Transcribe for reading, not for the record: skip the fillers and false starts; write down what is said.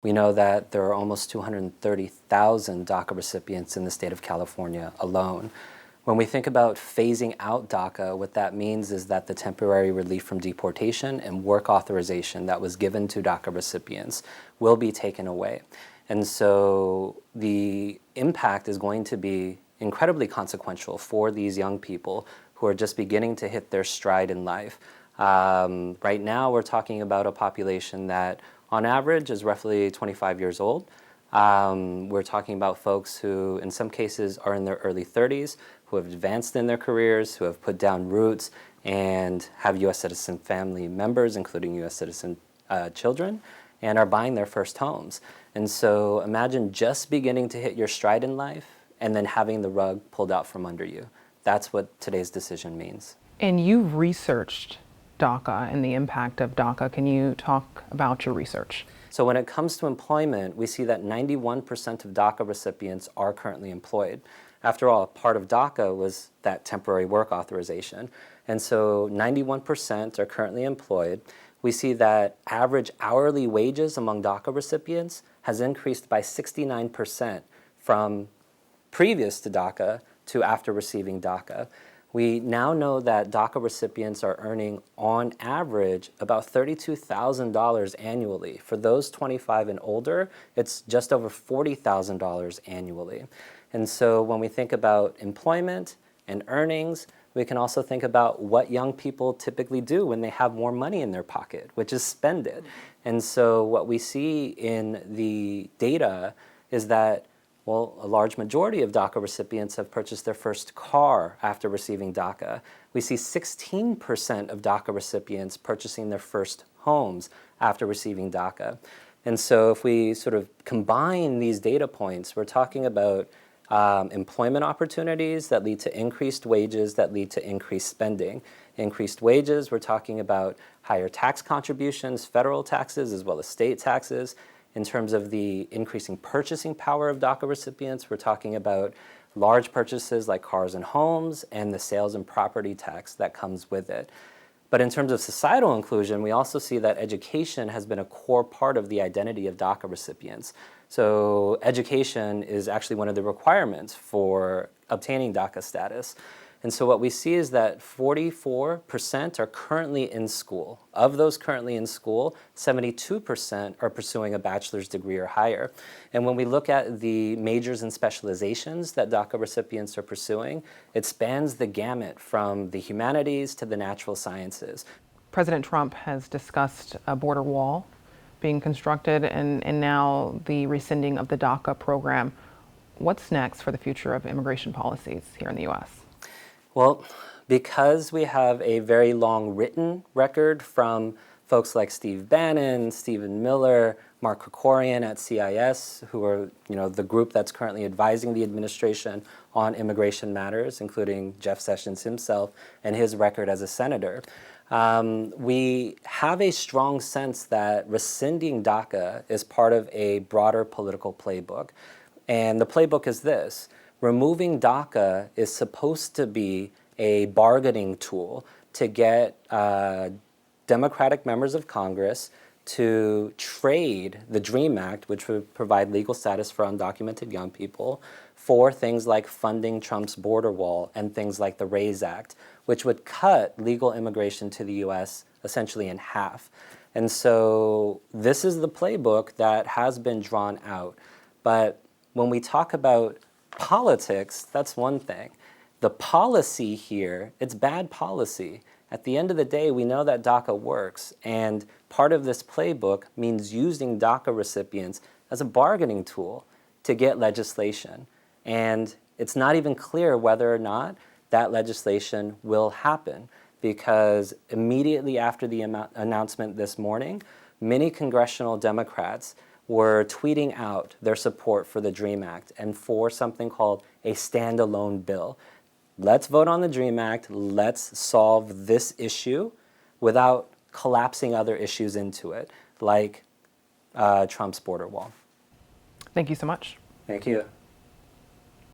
We know that there are almost 230,000 DACA recipients in the state of California alone. When we think about phasing out DACA, what that means is that the temporary relief from deportation and work authorization that was given to DACA recipients will be taken away. And so the impact is going to be incredibly consequential for these young people who are just beginning to hit their stride in life. Right now, we're talking about a population that, on average, is roughly 25 years old. We're talking about folks who, in some cases, are in their early 30s, who have advanced in their careers, who have put down roots, and have U.S. citizen family members, including U.S. citizen children, and are buying their first homes. And so imagine just beginning to hit your stride in life and then having the rug pulled out from under you. That's what today's decision means. And you've researched DACA and the impact of DACA. Can you talk about your research? So when it comes to employment, we see that 91% of DACA recipients are currently employed. After all, part of DACA was that temporary work authorization. And so 91% are currently employed. We see that average hourly wages among DACA recipients has increased by 69% from previous to DACA to after receiving DACA. We now know that DACA recipients are earning, on average, about $32,000 annually. For those 25 and older, it's just over $40,000 annually. And so when we think about employment and earnings, we can also think about what young people typically do when they have more money in their pocket, which is spend it. And so what we see in the data is that, well, a large majority of DACA recipients have purchased their first car after receiving DACA. We see 16% of DACA recipients purchasing their first homes after receiving DACA. And so if we sort of combine these data points, we're talking about employment opportunities that lead to increased wages that lead to increased spending. Increased wages, we're talking about higher tax contributions, federal taxes, as well as state taxes. In terms of the increasing purchasing power of DACA recipients, we're talking about large purchases like cars and homes and the sales and property tax that comes with it. But in terms of societal inclusion, we also see that education has been a core part of the identity of DACA recipients. So education is actually one of the requirements for obtaining DACA status. And so what we see is that 44% are currently in school. Of those currently in school, 72% are pursuing a bachelor's degree or higher. And when we look at the majors and specializations that DACA recipients are pursuing, it spans the gamut from the humanities to the natural sciences. President Trump has discussed a border wall being constructed and now the rescinding of the DACA program. What's next for the future of immigration policies here in the U.S.? Well, because we have a very long written record from folks like Steve Bannon, Stephen Miller, Mark Krikorian at CIS, who are the group that's currently advising the administration on immigration matters, including Jeff Sessions himself and his record as a senator. We have a strong sense that rescinding DACA is part of a broader political playbook. And the playbook is this. Removing DACA is supposed to be a bargaining tool to get Democratic members of Congress to trade the DREAM Act, which would provide legal status for undocumented young people, for things like funding Trump's border wall and things like the RAISE Act, which would cut legal immigration to the U.S. essentially in half. And so this is the playbook that has been drawn out. But when we talk about politics, that's one thing. The policy here, it's bad policy. At the end of the day, we know that DACA works, and part of this playbook means using DACA recipients as a bargaining tool to get legislation. And it's not even clear whether or not that legislation will happen, because immediately after the announcement this morning, many congressional Democrats were tweeting out their support for the DREAM Act and for something called a standalone bill. Let's vote on the DREAM Act. Let's solve this issue without collapsing other issues into it, like Trump's border wall. Thank you so much. Thank you.